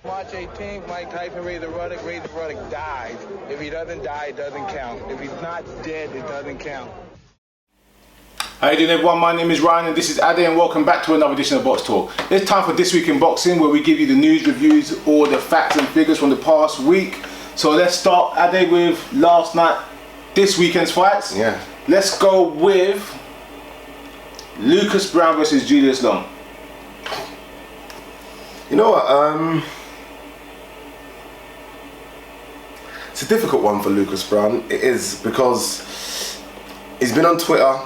March 18th, Mike Tyson raised the Ruddock dies. If he doesn't die, it doesn't count. If he's not dead, it doesn't count. How you doing, everyone? My name is Ryan and this is Ade, and welcome back to another edition of Box Talk. It's time for This Week in Boxing, where we give you the news, reviews, all the facts and figures from the past week. So let's start, Ade, with last night, this weekend's fights. Yeah. Let's go with Lucas Browne versus Julius Long. You know what? It's a difficult one for Lucas Browne. It is, because he's been on Twitter.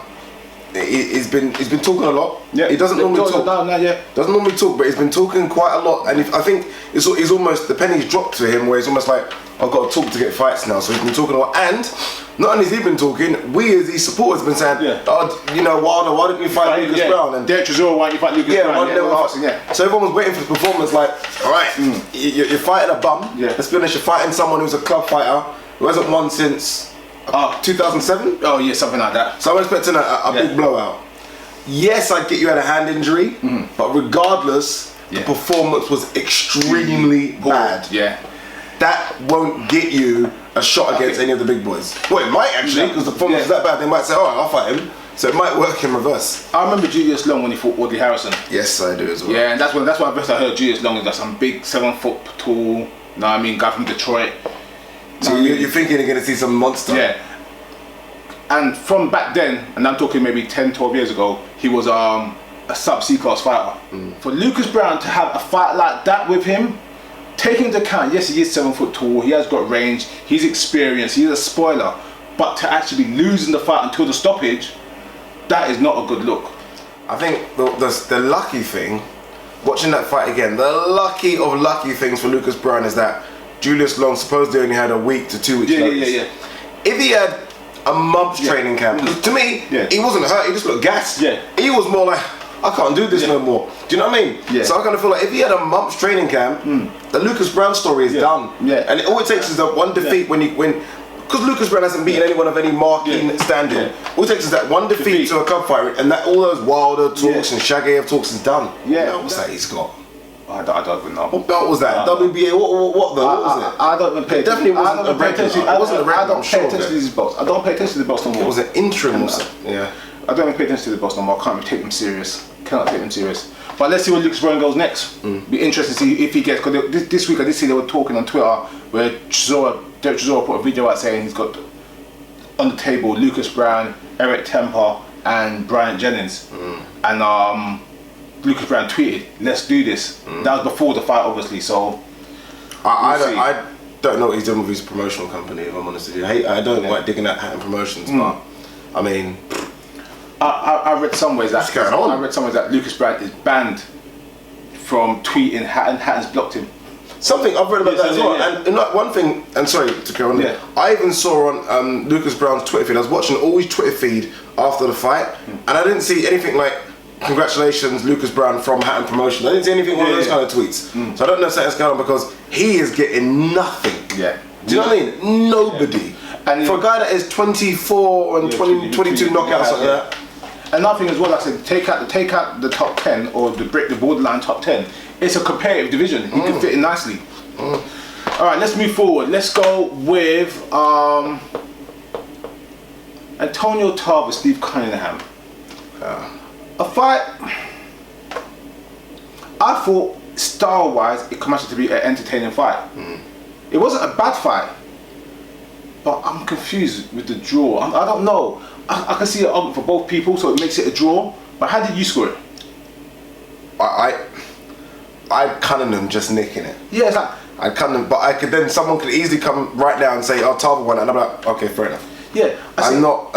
He's been talking a lot. Yeah. He doesn't normally talk. Doesn't normally talk, but he's been talking quite a lot. And I think it's almost, the penny's dropped to him, where he's almost like, I've got to talk to get fights now. So he's been talking a lot. And not only has he been talking, we as these supporters have been saying, oh, you know, Wilder, why didn't you fight Lucas Browne? And Demetrius Andrade, why didn't you fight Lucas Browne? So everyone was waiting for the performance, like, all right, you're fighting a bum. Yeah. Let's be honest, you're fighting someone who's a club fighter who hasn't won since 2007? Oh yeah, something like that. So I'm expecting a big blowout. Yes, I get you had a hand injury, but regardless, the performance was extremely bad. Yeah. That won't get you a shot against any of the big boys. Well, it might actually, because the performance is that bad. They might say, all right, I'll fight him. So it might work in reverse. I remember Julius Long when he fought Woody Harrison. Yes, I do as well. Yeah, and that's why I heard Julius Long is like some big 7 foot tall, you know what I mean, guy from Detroit. So you're thinking you're going to see some monster. Yeah. And from back then, and I'm talking maybe 10, 12 years ago, he was a sub-C class fighter. For Lucas Browne to have a fight like that with him, taking into account, yes, he is 7 foot tall, he has got range, he's experienced, he's a spoiler, but to actually be losing the fight until the stoppage, that is not a good look. I think the lucky thing, watching that fight again, the lucky of lucky things for Lucas Browne is that Julius Long supposedly only had a week to 2 weeks notice. If he had a month's training camp, to me, he wasn't hurt, he just looked gassed. He was more like, I can't do this no more. Do you know what I mean? So I kind of feel like if he had a month's training camp, the Lucas Browne story is done. And all it takes is that one defeat because Lucas Browne hasn't beaten anyone of any marking standing. All it takes is that one defeat to a club fighter, and that all those Wilder talks and Shagayev talks is done. What's that he's got? I don't even know. What belt was that? WBA? What was it? I don't even pay attention. It definitely wasn't a regular. It wasn't a regular. I don't pay attention to these belts. I don't pay attention to the belts no more. It was an interim or something. Yeah. I don't even pay attention to the belts no more. I can't even take them serious. Cannot take them serious. But let's see where Lucas Browne goes next. Be interesting to see if he gets, because this week I did see they were talking on Twitter where Demetrius Andrade put a video out saying he's got on the table Lucas Browne, Eric Temper and Bryant Jennings. And Lucas Browne tweeted, let's do this. That was before the fight, obviously, so I don't know what he's doing with his promotional company, if I'm honest with you. I don't like digging at Hatton Promotions, but I mean, I read somewhere that Lucas Browne is banned from tweeting Hatton. Hatton's blocked him. Something I've read about that as well. And one thing, and sorry to go on, I even saw on Lucas Browne's Twitter feed, I was watching all his Twitter feed after the fight, and I didn't see anything like, congratulations Lucas Browne from Hatton Promotion. I didn't see anything on those kind of tweets. So I don't know if something's going on, because he is getting nothing. Do you know what I mean? Nobody. And for a guy that is 24 and 22 knockouts like that. Another thing as well, like I said, take out the top 10 or break the borderline top 10. It's a competitive division. He can fit in nicely. Alright, let's move forward. Let's go with Antonio Tarver, Steve Cunningham. A fight, I thought style-wise it could actually be an entertaining fight. It wasn't a bad fight, but I'm confused with the draw. I don't know. I can see it argument for both people, so it makes it a draw. But how did you score it? I Cunningham just nicking it. Yeah, it's like I Cunningham, but I could then someone could easily come right now and say, "Oh, Tarver won," and I'm like, "Okay, fair enough." Yeah, I'm not.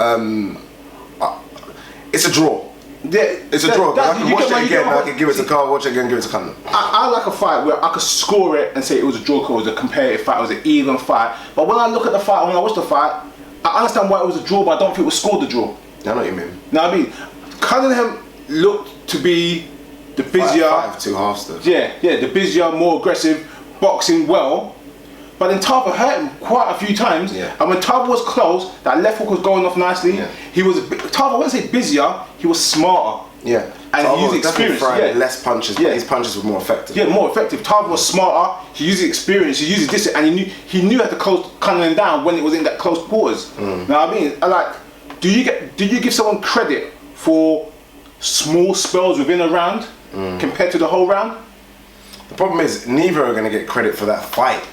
It's a draw. Yeah, it's a draw. I can watch it again. I can give it to Carl. Watch it again. Give it to Cunningham. I like a fight where I could score it and say it was a draw, because it was a competitive fight, it was an even fight. But when I look at the fight, when I watch the fight, I understand why it was a draw, but I don't think it was scored the draw. I know what you mean. Know what I mean? Cunningham looked to be the busier, 5-2 halves though. Yeah, the busier, more aggressive, boxing well. But then Tarver hurt him quite a few times, and when Tarver was close, that left hook was going off nicely. He was, Tarver, I wouldn't say busier, he was smarter. Yeah. and he used experience. Less punches, but his punches were more effective. Yeah, more effective. Tarver was smarter. He used experience. He used this, and he knew how to close Cunningham down when it was in that close quarters. Know what I mean? Do you give someone credit for small spells within a round compared to the whole round? The problem is neither are going to get credit for that fight.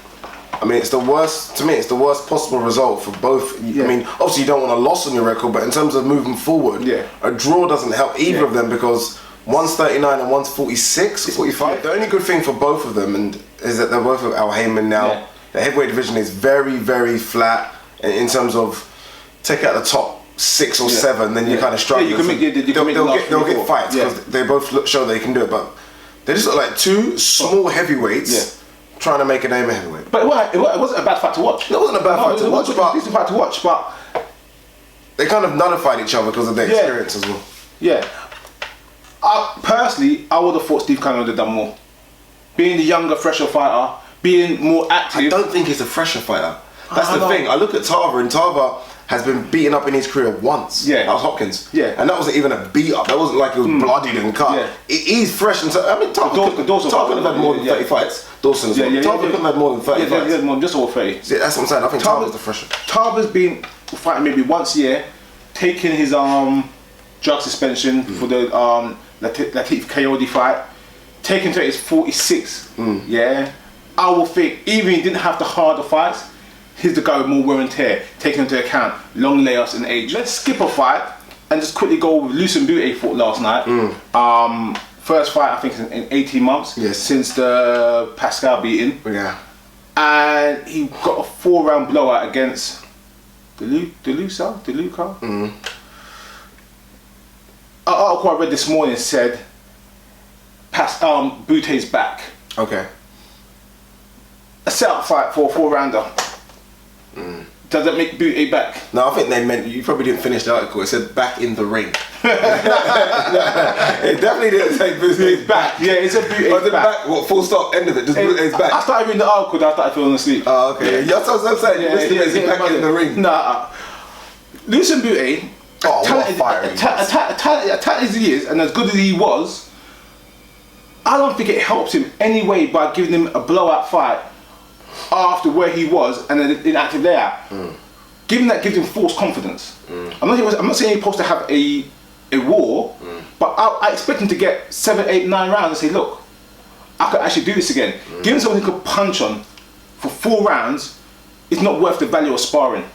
I mean, it's the worst. To me, it's the worst possible result for both. I mean, obviously you don't want a loss on your record, but in terms of moving forward, a draw doesn't help either of them because one's 39 and one's 46, 45. The only good thing for both of them is that they're both at Al Heyman now. The heavyweight division is very, very flat in terms of take out the top 6 or 7, then you kind of struggle. You can make, they'll get fights because they both show they can do it, but they just look like two small heavyweights trying to make a name a heavyweight. But it wasn't a bad fight to watch. It wasn't a bad fight to watch, but it was a decent fight to watch, but they kind of nullified each other because of their experience as well. Yeah. Personally, I would have thought Steve Cunningham would have done more. Being the younger, fresher fighter, being more active. I don't think he's a fresher fighter. That's the thing. I look at Tarver, and Tarver has been beaten up in his career once. Yeah. That was Hopkins. Yeah. And that wasn't even a beat up. That wasn't like he was bloodied and cut. Yeah. He's fresh. And I mean, Tarver could have had more than 30 fights. Dawson as well. Tarver could have had more than 30 fights. Yeah, just over 30. See, that's what I'm saying. I think Tarver's the fresher. Tarver's been fighting maybe once a year, taking his drug suspension for the Latif Coyote fight, taking to his 46. Yeah. I will think, even if he didn't have the harder fights, he's the guy with more wear and tear, taking into account long layoffs and age. Let's skip a fight and just quickly go with Lucian Bute fought last night. First fight, I think, in 18 months since the Pascal beating. Yeah. And he got a 4-round blowout against Deluca. An article I read this morning said Bute's back. Okay. A setup fight for a 4-rounder. Does that make Bute back? No, I think they meant, you probably didn't finish the article, it said back in the ring. It definitely didn't say Bute's back. Yeah, it said Bute's back. What, full stop, end of it, just Bute's back. I started reading the article and I started falling asleep. Oh, okay. Yeah, that's what I'm saying. He's back in the ring. Nah, Lucian Bute, talented as he is and as good as he was, I don't think it helps him anyway by giving him a blowout fight after where he was and an inactive layout. Given that gives him false confidence. I'm not saying he's supposed to have a war, but I expect him to get 7, 8, 9 rounds and say, look, I could actually do this again. Giving someone who could punch on for 4 rounds is not worth the value of sparring.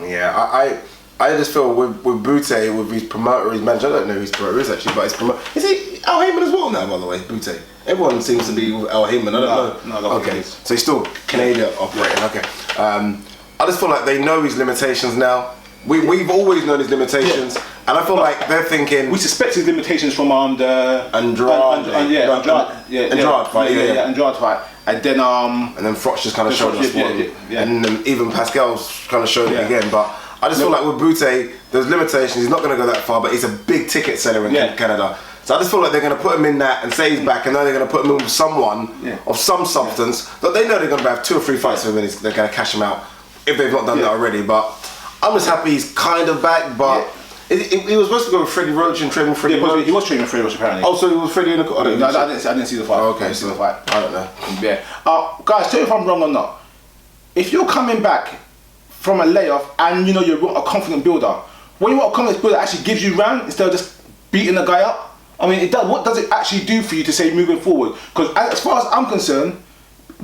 Yeah, I just feel with Bute, with his promoter, his manager, I don't know who his promoter is actually, but his promoter, is he Al Heyman as well now, by the way, Bute? Everyone seems to be with Al Heyman, I don't know. No, okay, so he's still Canadian operating, okay. I just feel like they know his limitations now. We've always known his limitations, and I feel like they're thinking... We suspect his limitations from the... Andrade fight. Andrade fight. And then Froch just kind of showed us one. And then even Pascal's kind of showed it again, but... I just feel like with Bute, there's limitations. He's not going to go that far, but he's a big ticket seller in Canada. So I just feel like they're going to put him in that and say he's back, and then they're going to put him in with someone of some substance that they know they're going to have 2 or 3 fights with him, and they're going to cash him out if they've not done that already. But I'm just happy he's kind of back. But he was supposed to go with Freddie Roach and train with Freddie Roach. He was training with Freddie Roach apparently. Oh, so he was Freddie in the... I didn't see the fight. Oh, okay, I didn't see the fight. I don't know. Yeah. Guys, tell me if I'm wrong or not. If you're coming back from a layoff and you know you're a confident builder, when you want a confident builder that actually gives you round instead of just beating a guy up, I mean, what does it actually do for you to say moving forward? Because as far as I'm concerned,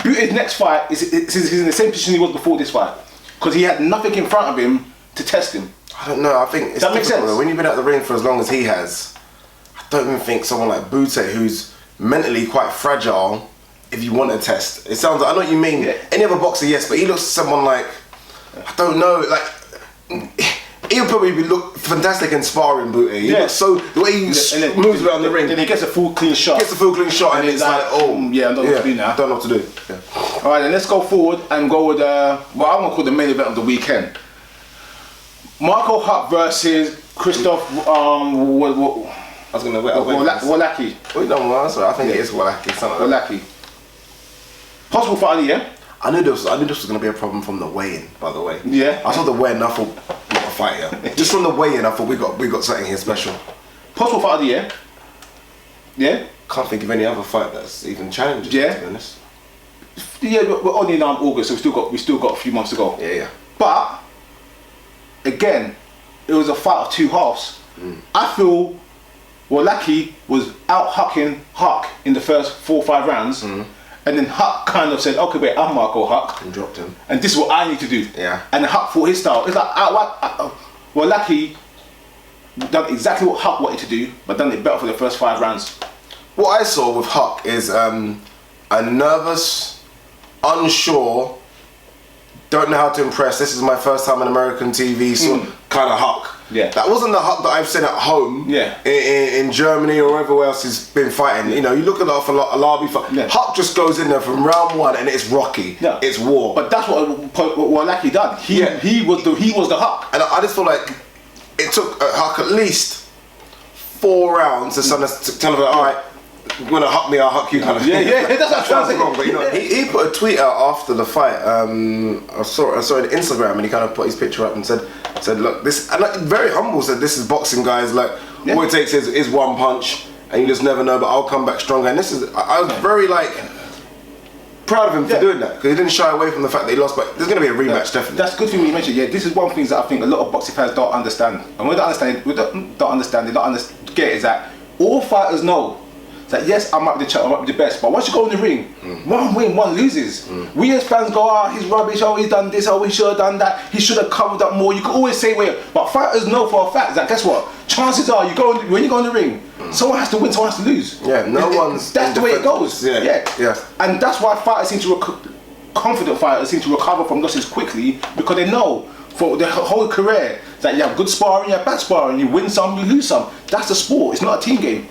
Bute's next fight is in the same position he was before this fight, because he had nothing in front of him to test him. I don't know. I think it's that makes sense. When you've been out the ring for as long as he has, I don't even think someone like Bute, who's mentally quite fragile, if you want to test. It sounds like, I know what you mean. Yeah. Any other boxer, yes, but he looks someone like, I don't know, like, he'll probably look fantastic in sparring, Bute. He looks so, the way he moves around the ring. Then he gets a full clean shot. And it's like, oh, yeah, I don't know what to do now. I don't know what to do. Yeah. Alright, then let's go forward and go with what I'm going to call the main event of the weekend. Marco Huck versus Christoph Glowacki. Wait, no, I think it is Glowacki. Possible fight of the year? I knew this was going to be a problem from the weigh-in, by the way. Yeah. I saw the weigh-in, I thought, we got a fight here. Just from the weigh-in, I thought we got something here special. Possible fight of the year? Yeah. Can't think of any other fight that's even challenged. Yeah. To be honest. Yeah, we're only now in August, so we still got a few months to go. Yeah. But again, it was a fight of two halves. I feel Glowacki was out hucking Huck in the first 4 or 5 rounds, and then Huck kind of said, "Okay, wait, I'm Marco Huck," And dropped him. and this is what I need to do. Yeah. And Huck fought his style. It's like Glowacki done exactly what Huck wanted to do, but done it better for the first 5 rounds. What I saw with Huck is a nervous, unsure, don't know how to impress. This is my first time on American TV, so kind of Huck. Yeah. That wasn't the Huck that I've seen at home. Yeah. In Germany or everywhere else he's been fighting. You know, you look at a Larby fight. Yeah. Huck just goes in there from round 1 and it's rocky. Yeah. It's war. But that's what Glowacki done. He was the Huck. And I just feel like it took Huck at least 4 rounds to tell him, all right, you want to huck me, I'll huck you kind of thing. Yeah, that's what I'm trying to say. Wrong, but you know, he put a tweet out after the fight. I saw it on Instagram, and he kind of put his picture up and said, look, this, and like, very humble, said, this is boxing, guys. Like, all it takes is one punch, and you just never know. But I'll come back stronger. And this is, I was very proud of him for doing that, because he didn't shy away from the fact that he lost. But there's going to be a rematch, definitely. That's a good thing you mentioned. Yeah, this is one thing that I think a lot of boxing fans don't understand, and we don't understand. Get is that all fighters know that yes, I might be the champ, I might be the best, but once you go in the ring, one win, one loses. We as fans go, he's rubbish, he's done this, he should have done that, he should have covered up more. You can always say, wait, but fighters know for a fact that guess what? Chances are when you go in the ring, someone has to win, someone has to lose. Yeah, one's. That's the way it goes. Yeah. And that's why confident fighters seem to recover from losses quickly, because they know for their whole career that you have good sparring, you have bad sparring, you win some, you lose some. That's the sport. It's not a team game.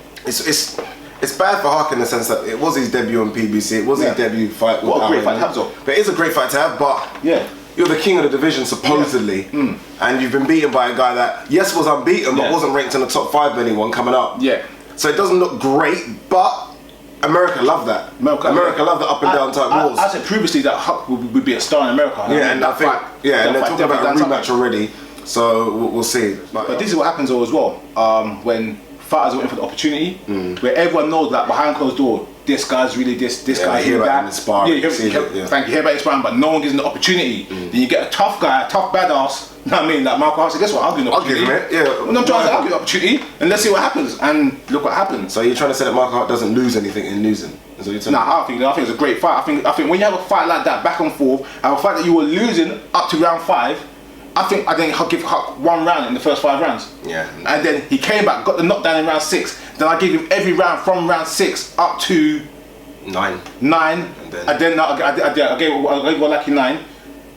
It's bad for Huck in the sense that it was his debut on PBC, it was his debut fight with What a great fight to have, though. But it is a great fight to have, but you're the king of the division supposedly, and you've been beaten by a guy that, yes, was unbeaten, but wasn't ranked in the top 5 of anyone coming up. Yeah. So it doesn't look great, but America love that. America love the up and down type wars. I said previously that Huck would be a star in America. And I think, and they're talking about a rematch already, so we'll see. But this is what happens though as well, when fighters are waiting for the opportunity, where everyone knows that behind closed door, this guy's really this guy's really that. Thank you, hear about his sparring, but no one gives him the opportunity. Then you get a tough guy, a tough badass, you know what I mean, like Marco Huck said, guess what, I'll give him the opportunity. I'll give him it, When I'm trying to I'll give the opportunity, and let's see what happens, and look what happens. So you're trying to say that Marco Huck doesn't lose anything in losing? Is what you're telling me? I think it's a great fight. I think when you have a fight like that, back and forth, have a fight that you were losing up to round 5, I think I'll give Huck 1 round in the first 5 rounds. Yeah. And then he came back, got the knockdown in round 6. Then I gave him every round from round 6 up to 9. And then I gave Glowacki 9,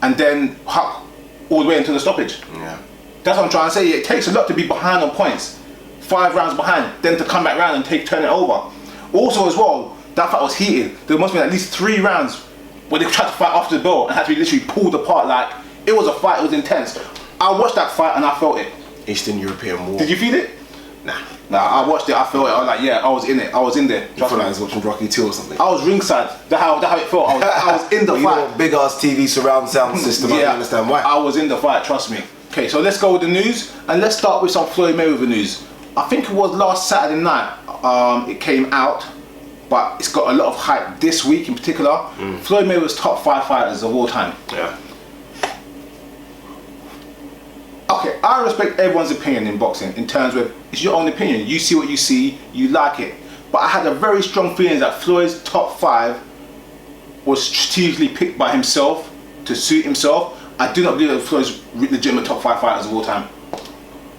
and then Huck all the way into the stoppage. Yeah. That's what I'm trying to say. It takes a lot to be behind on points, 5 rounds behind, then to come back round and turn it over. Also as well, that fight was heated. There must have been at least 3 rounds where they tried to fight after the bell and had to be literally pulled apart. Like, it was a fight, it was intense. I watched that fight and I felt it. Eastern European War. Did you feel it? Nah, I watched it, I felt it. I was like, yeah, I was in it. I was in there. You felt like I was watching Rocky 2 or something? I was ringside. That's how it felt. I was in the fight. You know, big ass TV surround sound system, I don't understand why. I was in the fight, trust me. Okay, so let's go with the news, and let's start with some Floyd Mayweather news. I think it was last Saturday night it came out, but it's got a lot of hype this week in particular. Floyd Mayweather's top 5 fighters of all time. Yeah. Okay, I respect everyone's opinion in boxing in terms of it's your own opinion. You see what you see, you like it. But I had a very strong feeling that Floyd's top 5 was strategically picked by himself to suit himself. I do not believe that Floyd's legitimate top 5 fighters of all time.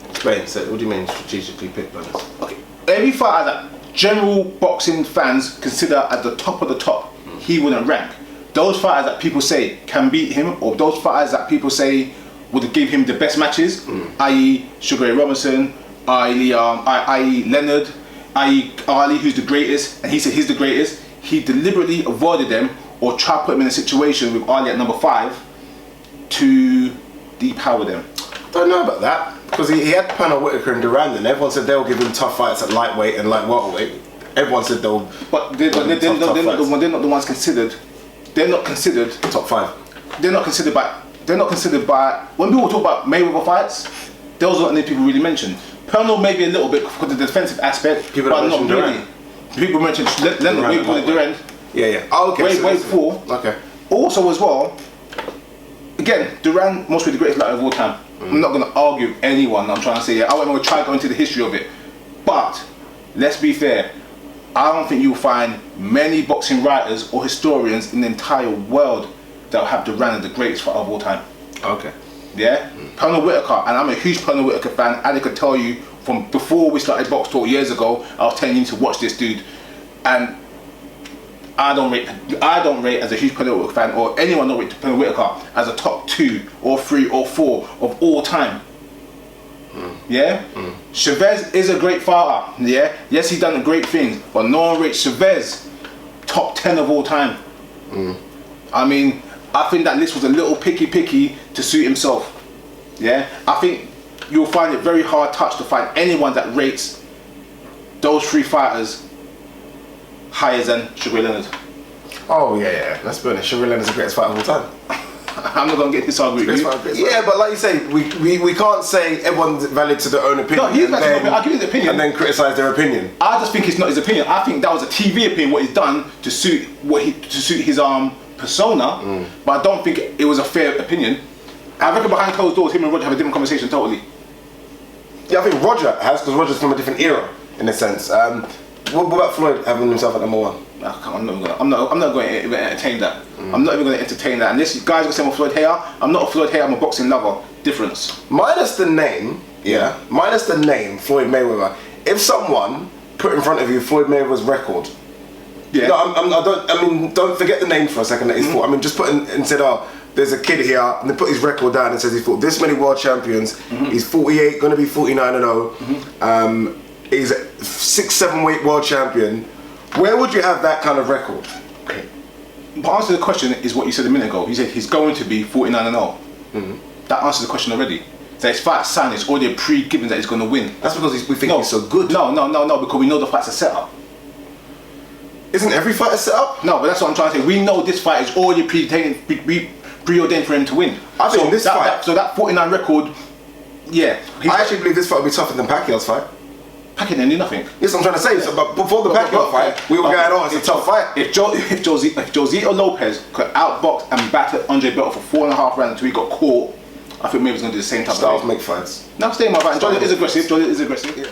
Explain. So, what do you mean strategically picked by this? Okay, every fighter that general boxing fans consider at the top of the top, he wouldn't rank. Those fighters that people say can beat him, or those fighters that people say would give him the best matches, i.e. Sugar Ray Robinson, i.e. Leonard, i.e. Ali, who's the greatest, and he said he's the greatest. He deliberately avoided them or tried to put him in a situation with Ali at number 5 to depower them. I don't know about that, because he had Panel Whitaker and Durand, and everyone said they'll give him tough fights at lightweight and light welterweight. Everyone said they'll. But they're not the ones considered. They're not considered top 5. They're not considered by when people talk about Mayweather fights, those are not the people really mentioned. Pernell maybe a little bit because of the defensive aspect, people but not really. people mentioned Leonard way before Durant. Yeah. Oh, okay. Way before. Okay. Also as well, again, Durant must be the greatest lightweight of all time. I'm not going to argue with anyone. I'm trying to say, I won't even try to go into the history of it. But let's be fair. I don't think you'll find many boxing writers or historians in the entire world that will have Durant as the greatest fighter of all time. Okay. Yeah? Pernell Whitaker, and I'm a huge Pernell Whitaker fan. Ali could tell you from before we started Boxtalk years ago, I was telling you to watch this dude. And I don't rate as a huge Pernell Whitaker fan, or anyone don't rate Pernell Whitaker as a top 2 or 3 or 4 of all time. Yeah? Chavez is a great fighter. Yeah? Yes, he's done great things, but no one rates Chavez top 10 of all time. I mean, I think that list was a little picky to suit himself. Yeah? I think you'll find it very hard touch to find anyone that rates those 3 fighters higher than Sugar Leonard. Oh yeah. Let's be honest, Sugar Leonard's the greatest fighter of all time. I'm not gonna get this argument with you. Yeah, but like you say, we can't say everyone's valid to their own opinion. No, he's valid. I'll give his opinion. And then criticise their opinion. I just think it's not his opinion. I think that was a TV opinion, what he's done to suit his persona. But I don't think it was a fair opinion. I reckon behind closed doors, him and Roger have a different conversation totally. Yeah, I think Roger has, because Roger's from a different era in a sense. What about Floyd having himself at number 1? I'm not going to entertain that. I'm not even going to entertain that. And this guy's going to say I'm a Floyd hater. I'm not a Floyd hater. I'm a boxing lover. Difference. Minus the name, minus the name Floyd Mayweather. If someone put in front of you Floyd Mayweather's record, don't forget the name for a second that he's fought. I mean, just put in and said, there's a kid here, and they put his record down and says he's fought this many world champions. He's 48, going to be 49-0. He's a 6-7 weight world champion. Where would you have that kind of record? Okay. But answer the question is what you said a minute ago. You said he's going to be 49-0. That answers the question already. So his fight sign is already pre-given that he's going to win. That's because we think he's so good. No, because we know the fight's a setup. Isn't every fight a setup? No, but that's what I'm trying to say. We know this fight is already preordained for him to win. I think this fight... So that 49 record, yeah. I actually believe this fight will be tougher than Pacquiao's fight. Pacquiao didn't do nothing. Yes, I'm trying to say. So, but before the Pacquiao fight, we were going, it's a tough fight. If Josito Lopez could outbox and batter Andre Bello for 4.5 rounds until he got caught, I think Mayweather's going to do the same type of thing. Styles make fights. Now stay in my fight. Jordan is aggressive. Yeah.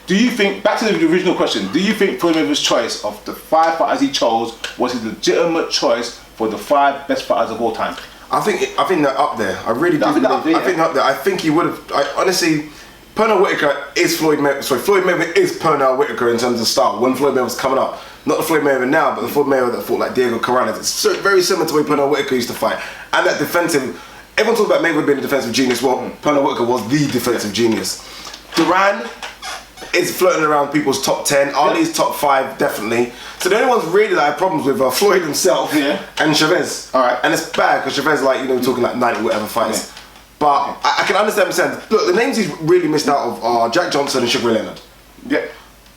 Do you think, back to the original question, do you think Floyd Mayweather's choice of the 5 fighters he chose was his legitimate choice for the 5 best fighters of all time? I think they're up there. I really do. I think they're up there. I think he would have. Honestly, Pernell Whitaker is Floyd Mayweather. Sorry, Floyd Mayweather is Pernell Whitaker in terms of style. When Floyd Mayweather was coming up, not the Floyd Mayweather now, but the Floyd Mayweather that fought like Diego Corrales. It's very similar to the way Pernell Whitaker used to fight. And that defensive. Everyone talks about Mayweather being a defensive genius. Well, Pernell Whitaker was the defensive genius. Durant is floating around people's top 10. Ali's top 5, definitely. So the only ones really that I have problems with are Floyd himself and Chavez. All right. And it's bad because Chavez, like, talking like 90 whatever fights. But I can understand what I'm saying. Look, the names he's really missed out of are Jack Johnson and Sugar Leonard. Yeah.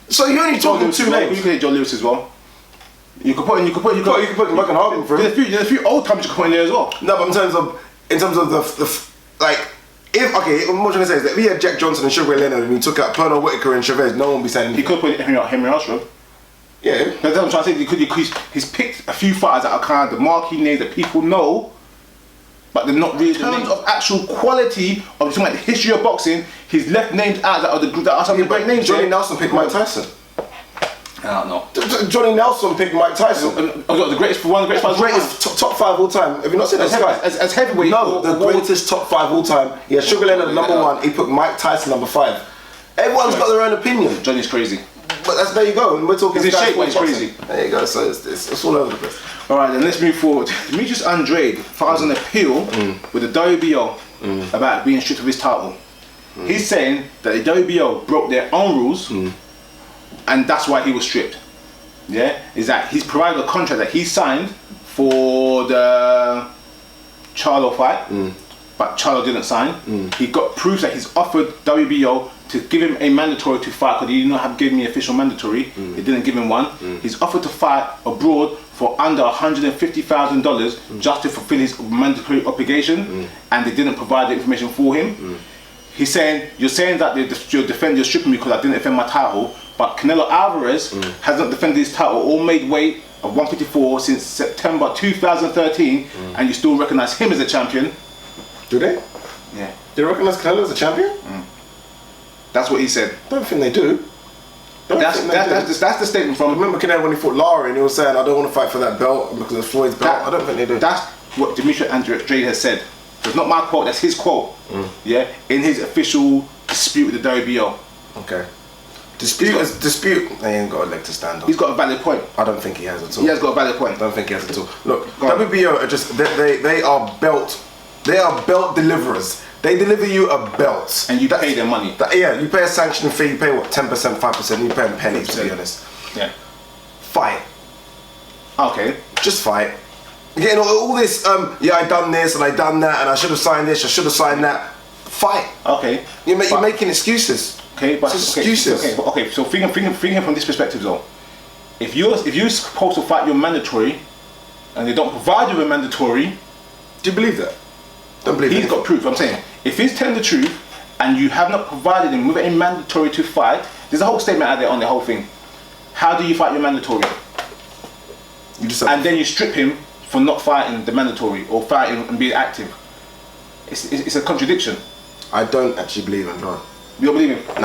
So you're only talking 2 names. You can hit Joe Lewis as well. You can put him back in Harden for him. There's a few old times you can put in there as well. No, but in terms of the like. What I'm trying to say is that if he had Jack Johnson and Sugar Leonard and he took out Pernell Whitaker and Chavez, no one would be saying anything. He could put Henry Armstrong. Yeah. That's what I'm trying to say. He's picked a few fighters that are kind of the marquee names that people know, but they're not really the names of actual quality of the history of boxing. He's left names out that are some of the great names. Johnny Nelson picked Mike Tyson. I don't know. Johnny Nelson picked Mike Tyson. The greatest top 5 all time. Have you not seen that guy? As heavyweight? No, the greatest top 5 all time. Yeah, Sugar Leonard number 1. He put Mike Tyson number 5. Everyone's got their own opinion. Johnny's crazy. But there you go. And we're talking. He's in shape, but he's crazy. There you go. So it's all over the place. All right, then let's move forward. Demetrius Andrade files an appeal with the WBO about being stripped of his title. He's saying that the WBO broke their own rules. And that's why he was stripped. Yeah, is that he's provided a contract that he signed for the Charlo fight, but Charlo didn't sign. He got proof that he's offered WBO to give him a mandatory to fight because he did not have given me official mandatory. He didn't give him one. He's offered to fight abroad for under $150,000 just to fulfill his mandatory obligation, and they didn't provide the information for him. He's saying, you're saying that you're stripping me because I didn't defend my title, But Canelo Alvarez has not defended his title or made weight of 154 since September 2013, and you still recognise him as a champion. Do they? Yeah. Do they recognise Canelo as a champion? That's what he said. Don't think they do. That's the statement from. I remember Canelo when he fought Lara and he was saying, I don't want to fight for that belt because of Floyd's belt. I don't think they do. That's what Demetrius Andrade has said. It's not my quote, that's his quote. Yeah, in his official dispute with the WBO. Okay. Dispute. They ain't got a leg to stand on. He's got a valid point. I don't think he has at all. He has got a valid point. I don't think he has at all. Look, WBO are just they are belt deliverers. They deliver you a belt. And you pay them money. Yeah, you pay a sanctioning fee, you pay what, 10%, 5%, you pay them pennies, to be honest. Yeah. Fight. Okay. Just fight. Again, all this, yeah, I done this and I done that and I should have signed this, I should have signed that. Fight. Okay. You're making excuses. Okay, but it's excuses. Okay, so thinking from this perspective though. If you're supposed to fight your mandatory and they don't provide you with mandatory, do you believe that? Don't believe he's got proof. I'm saying, if he's telling the truth and you have not provided him with any mandatory to fight, there's a whole statement out there on the whole thing. How do you fight your mandatory? And then you strip him for not fighting the mandatory or fighting and being active. It's a contradiction. I don't actually believe him, no. You don't believe him?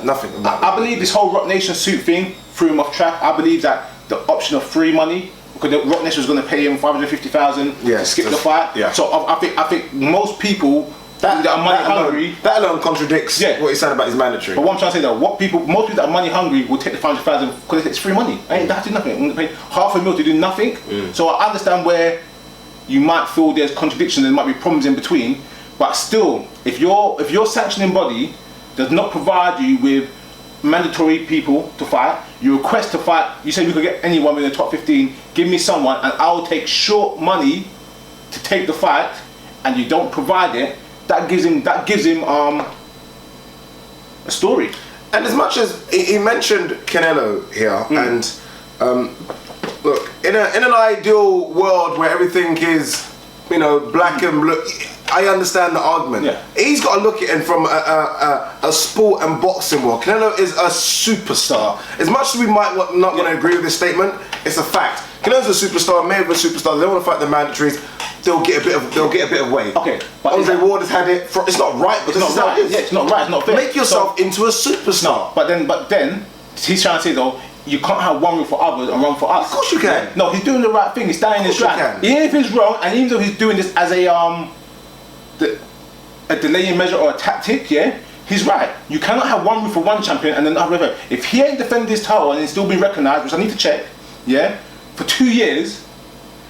Nothing. I believe this whole Rock Nation suit thing threw him off track. I believe that the option of free money, because the Rock Nation was going to pay him $550,000 to skip the fight. Yeah. So I think most people that are money hungry. That alone contradicts what he's saying about his mandatory. But what I'm trying to say though, most people that are money hungry will take the $500,000 because it's free money. They have to do nothing. I'm going to pay $500,000 to do nothing. So I understand where you might feel there's contradictions, there might be problems in between. But still, if your sanctioning body does not provide you with mandatory people to fight, you request to fight, you say we could get anyone in the top 15, give me someone and I'll take short money to take the fight, and you don't provide it, that gives him a story. And as much as he mentioned Canelo here, and look, in an ideal world where everything is, black and blue, I understand the argument. Yeah. He's got to look at it from a sport and boxing world. Canelo is a superstar. As much as we might not want to agree with this statement, it's a fact. Canelo's a superstar, Mayweather's a superstar. They don't want to fight the mandatories. They'll get a bit of weight. Okay, but Andre Ward has had it. It's not right, but it's not right. Yeah, it's not right. It's not fair. Make yourself into a superstar. No, but then he's trying to say though, you can't have one rule for others and one for us. Of course you can. No, he's doing the right thing. He's standing his ground. Even if he's wrong, and even though he's doing this as a delaying measure or a tactic, yeah, he's right. You cannot have one rule for one champion and then another. If he ain't defended his title and he's still being recognised, which I need to check, yeah, for 2 years,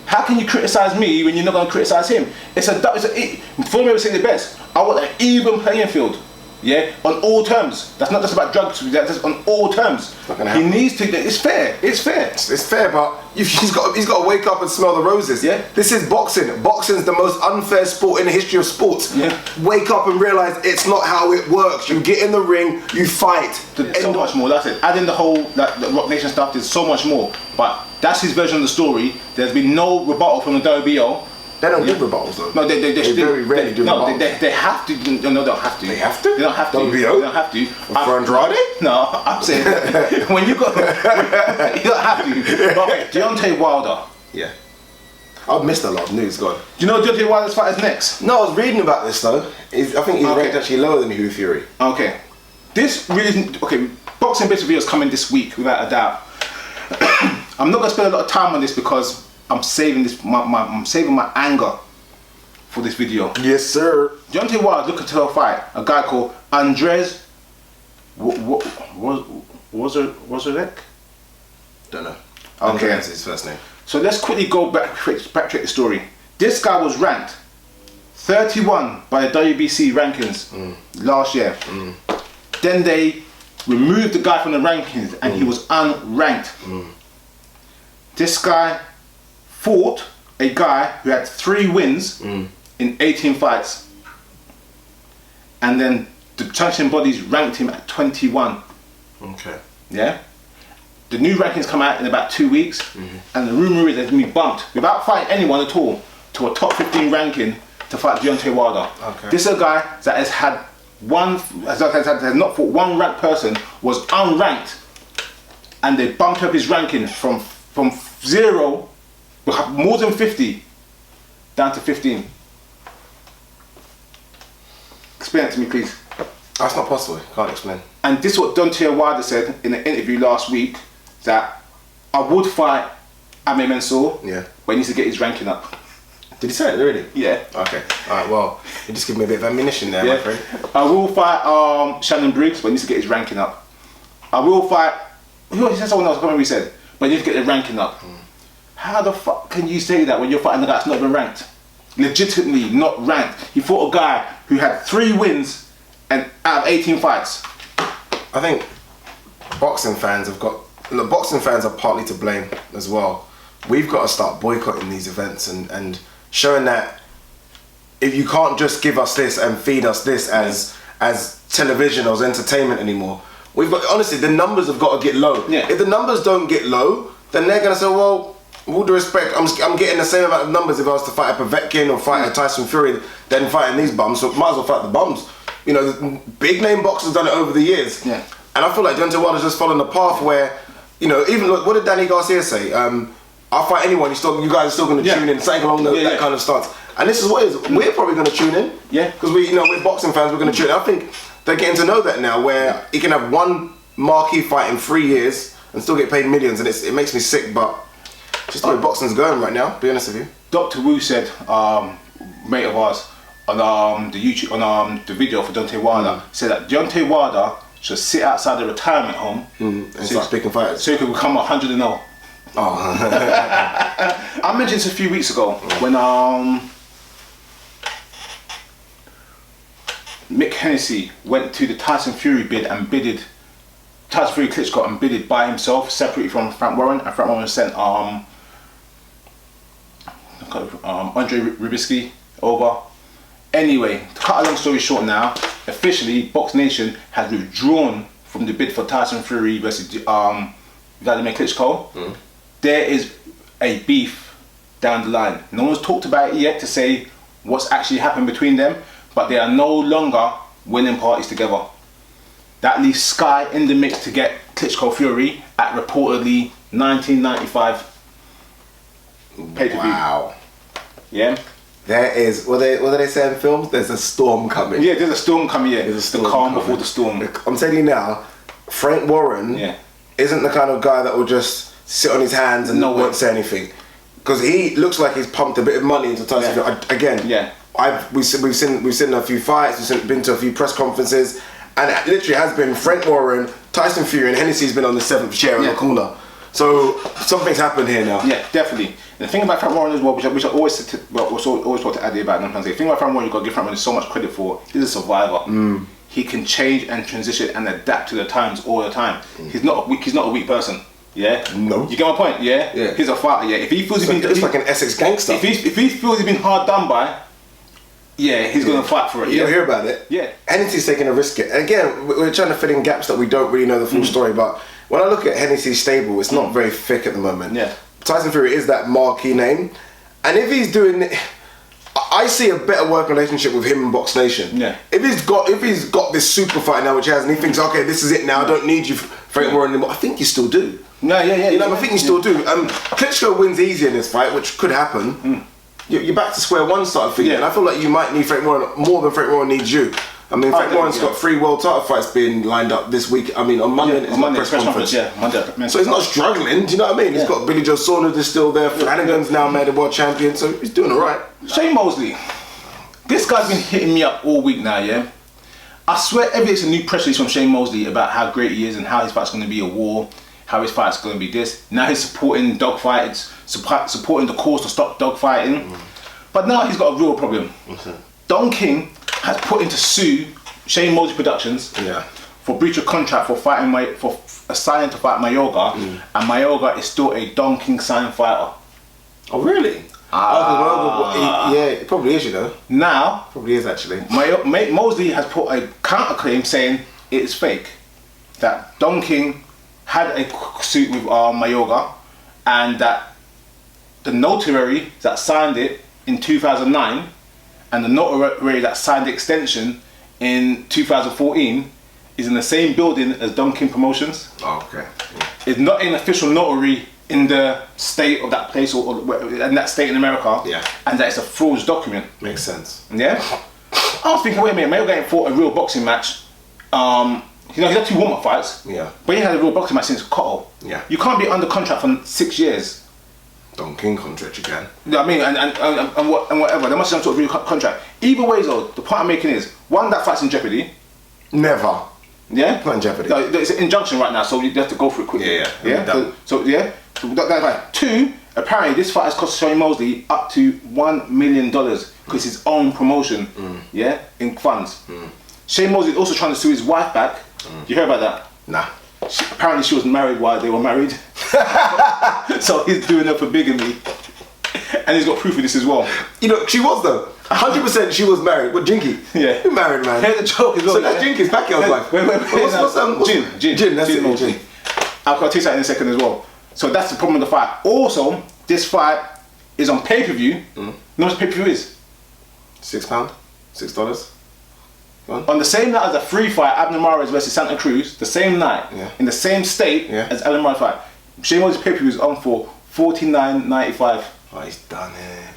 how can you criticise me when you're not going to criticise him? Floyd Mayweather said the best. I want an even playing field, yeah, on all terms. That's not just about drugs. That's on all terms. He needs to. It's fair. It's fair. It's fair, but he's got to wake up and smell the roses. Yeah. This is boxing. Boxing's the most unfair sport in the history of sports. Yeah. Wake up and realise it's not how it works. You get in the ring, you fight. There's so much more. That's it. Adding the whole the Rock Nation stuff, there's so much more. But that's his version of the story. There's been no rebuttal from the WBO. They don't do rebuttals though. No, they very rarely do rebuttals. No, they have to. No, they don't have to. They have to? They don't have to. WBO? They don't have to. For Andrade? No, I'm saying when you got, you don't have to. But Deontay Wilder. Yeah. I've missed a lot of news, God. Do you know Deontay Wilder's fight is next? No, I was reading about this though. I think he's ranked actually lower than Hugh Fury. Okay. This really boxing bits review is coming this week without a doubt. I'm not gonna spend a lot of time on this because I'm saving this. I'm saving my anger for this video. Yes, sir. Deontay Wilder looking to fight a guy called Andres. Wozarek? Don't know. Okay, that's his first name. So let's quickly go backtrack the story. This guy was ranked 31 by the WBC rankings last year. Then they removed the guy from the rankings and he was unranked. This guy fought a guy who had 3 wins in 18 fights. And then the sanctioning bodies ranked him at 21. Okay. Yeah? The new rankings come out in about 2 weeks, and the rumour is that he's going to be bumped without fighting anyone at all to a top 15 ranking to fight Deontay Wilder. Okay. This is a guy that has had has not fought one ranked person, was unranked, and they bumped up his ranking from 0, more than 50, down to 15. Explain it to me, please. That's not possible. Can't explain. And this is what Deontay Wilder said in an interview last week, that I would fight Amir Mansour, but he needs to get his ranking up. Did he say it really? Yeah. Okay. Alright, well, you just give me a bit of ammunition there, my friend. I will fight Shannon Briggs, but he needs to get his ranking up. I will fight, he said someone else, I can't remember who he said, but he needs to get the ranking up. How the fuck can you say that when you're fighting a guy that's not even ranked? Legitimately not ranked. He fought a guy who had 3 wins and out of 18 fights. I think boxing fans are partly to blame as well. We've got to start boycotting these events and showing that if you can't just give us this and feed us this as television or as entertainment anymore, we've got, honestly, the numbers have got to get low. If the numbers don't get low, then they're going to say, well, with all due respect, I'm getting the same amount of numbers if I was to fight a Povetkin or fight a Tyson Fury than fighting these bums, so might as well fight the bums. You know, big name boxers done it over the years. And I feel like Deontay Wilder's just following the path where, you know, even look, what did Danny Garcia say? I'll fight anyone, you guys are still going to tune in, something along that kind of stance. And this is what it is. We're probably going to tune in. Because we're boxing fans, we're going to tune in. I think they're getting to know that now, where he can have one marquee fight in 3 years and still get paid millions, and it makes me sick, but just the way boxing's going right now, be honest with you. Dr. Wu said, mate of ours, on the YouTube, on the video for Deontay Wilder, said that Deontay Wilder should sit outside the retirement home and start picking fighters. So he could become 100-0. I mentioned this a few weeks ago when Mick Hennessy went to the Tyson Fury bid and bidded Tyson Fury Klitschko and bidded by himself separately from Frank Warren, and Frank Warren sent Andre Ribisky over. Anyway, to cut a long story short now, officially Box Nation has withdrawn from the bid for Tyson Fury versus Vladimir Klitschko. There is a beef down the line. No one's talked about it yet to say what's actually happened between them, but they are no longer winning parties together. That leaves Sky in the mix to get Klitschko Fury at reportedly 1995 pay-per-view. Wow. Yeah? There is, what do they say in films? There's a storm coming. Yeah, there's a storm coming, yeah. There's a storm the calm coming. before the storm. I'm telling you now, Frank Warren isn't the kind of guy that will just sit on his hands and won't say anything. Because he looks like he's pumped a bit of money into Tyson Fury. Again, we've seen a few fights, we've been to a few press conferences, and it literally has been Frank Warren, Tyson Fury, and Hennessy's been on the 7th chair in the corner. So something's happened here now. Yeah, definitely. And the thing about Frank Warren as well, which I always said always want to add about, and I'm the thing about Frank Warren, you've got to give Frank Warren so much credit for. He's a survivor. He can change and transition and adapt to the times all the time. He's not a weak person. Yeah. No. You get my point. Yeah. He's a fighter. Yeah. If he feels it's like an Essex gangster. If he feels he's been hard done by, he's gonna fight for it. You'll hear about it. Yeah. Hennessy's taking a risk. Again, we're trying to fill in gaps that we don't really know the full story. But when I look at Hennessy's stable, it's not very thick at the moment. Yeah. Tyson Fury is that marquee name, and if he's doing, I see a better working relationship with him and Box Nation. Yeah. If he's got this super fight now, which he has, and he thinks, okay, this is it now. I don't need you, Frank Warren anymore. I think you still do. No, I think you still do. Klitschko wins easy in this fight, which could happen. You're back to square one sort of thing, and I feel like you might need Frank Warren more than Frank Warren needs you. I mean, Frank Warren's got 3 world title fights being lined up this week. I mean, on Monday, on Monday press conference. Monday. So he's not struggling. Do you know what I mean? He's got Billy Joe Saunders is still there. Flanagan's now made a world champion, so he's doing all right. Shane Mosley, this guy's been hitting me up all week now. Yeah, I swear, every day it's a new press release from Shane Mosley about how great he is and how his fight's going to be a war. How his fight's going to be this. Now he's supporting dogfights, supporting the cause to stop dogfighting. But now he's got a real problem. Don King has put in to sue Shane Mosley Productions for breach of contract for fighting for signing to fight Mayorga, and Mayorga is still a Don King signed fighter. Oh really? Yeah, it probably is, you know. Now, probably is actually. Mosley has put a counterclaim saying it is fake. That Don King had a suit with Mayorga, and that the notary that signed it in 2009 and the notary that signed the extension in 2014 is in the same building as Don King Promotions. Oh, okay. It's not an official notary in the state of that place or in that state in America. Yeah. And that it's a forged document. Makes sense. Yeah. I was thinking, wait a minute, Mayweather ain't fought a real boxing match. He's had 2 warm-up fights. Yeah. But he had a real boxing match since Cotto. Yeah. You can't be under contract for 6 years. Don King contract you can. You know what I mean? And whatever. There must be some sort of real contract. Either way, though, the point I'm making is, one, that fight's in jeopardy. Never. Yeah? Not in jeopardy. No, it's an injunction right now, so you have to go through it quickly. Yeah. So that's right. 2, apparently this fight has cost Shane Mosley up to $1 million because it's his own promotion. Yeah, in funds. Shane Mosley is also trying to sue his wife back. You heard about that? Nah. Apparently she was married while they were married. So he's doing her for bigamy. And he's got proof of this as well. You know, she was though. 100% she was married. What, Jinky? Yeah. Who married, man? Here's the joke as well. So that's Jinky's Pacquiao's wife. Wait. Jin, that's it. Mosley. I'll tell you that in a second as well. So that's the problem with the fight. Also, this fight is on pay-per-view. You know what pay-per-view is? £6? $6? On the same night as the free fight, Abner Mares versus Santa Cruz, the same night, in the same state as Alan Mares fight, Shane Mosley's pay-per-view is on for $49.95. Oh, he's done it.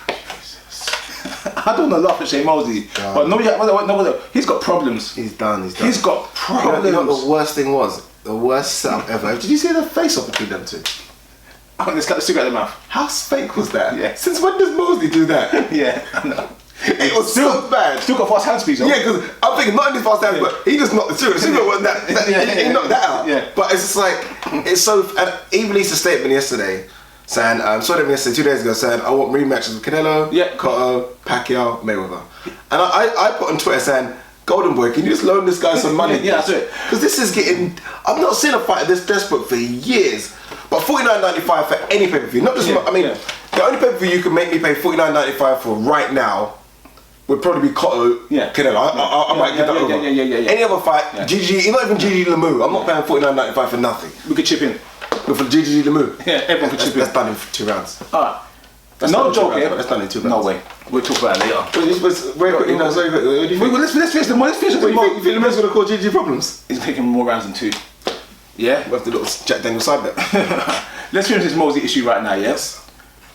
I don't want to laugh at Shane Mosley, but nobody, he's got problems. He's done. He's got problems. You know what the worst thing was? The worst setup ever. Did you see the face-off between them two? I want to slap the cigarette in the mouth. How fake was that? Yeah. Since when does Mosley do that? Yeah, I know. It was so bad. Still got fast hand speed, though. Yeah, because I'm thinking not only fast hand, but he just knocked the cigarette. The cigarette wasn't that. He knocked that out. Yeah. But it's just like, it's so. And he released a statement yesterday saying, saw them yesterday, 2 days ago, saying, I want rematches with Canelo, Cotto, Pacquiao, Mayweather. And I put on Twitter saying, Golden Boy, can you just loan this guy some money? Yeah, that's it. Because this is getting. I've not seen a fighter this desperate for years. But $49.95 for any pay-per-view, not just. The only pay-per-view you can make me pay $49.95 for right now would probably be Cotto, Canelo. I might get that over. Any other fight, GG, not even GG Lemieux. I'm not paying $49.95 for nothing. We could chip in. But for GG Lemieux, yeah, everyone could chip in. That's done in 2 rounds. Alright. No joke here. That's done in 2 rounds. No way. We'll talk about it later. Very quickly, let's finish the Let's finish the You think Lemieux's going to cause GG problems? He's taking more rounds than 2. Yeah? With the little Jack Daniels side bet. Let's finish this Mosley issue right now, yes?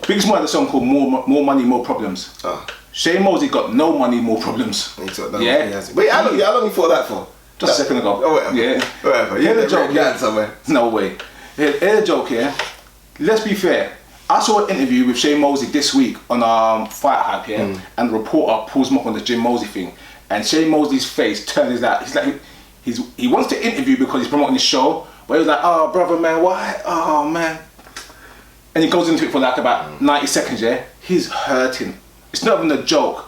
Biggest one had a song called More Money, More Problems. Shane Mosley got no money, more problems. Yeah? Wait, how long you thought that for? Just a second ago. Oh, whatever. Yeah. Whatever. Here's the joke. Yeah, somewhere. No way. Here's the joke here. Let's be fair. I saw an interview with Shane Mosley this week on Fight Hype here, and the reporter pulls him up on the Jim Mosley thing, and Shane Mosley's face turns out. He's like, he wants to interview because he's promoting his show, but he was like, oh brother man, why? Oh man. And he goes into it for like about 90 seconds, yeah? He's hurting. It's not even a joke.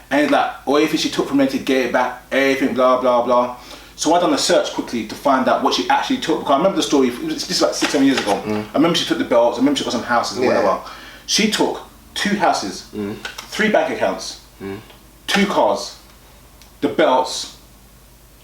And he's like, oh, everything she took from me to get it back, everything, blah, blah, blah. So I done a search quickly to find out what she actually took. Because I remember the story, this is like 6-7 years ago. I remember she took the belts, I remember she got some houses or whatever. She took 2 houses, 3 bank accounts, 2 cars, the belts,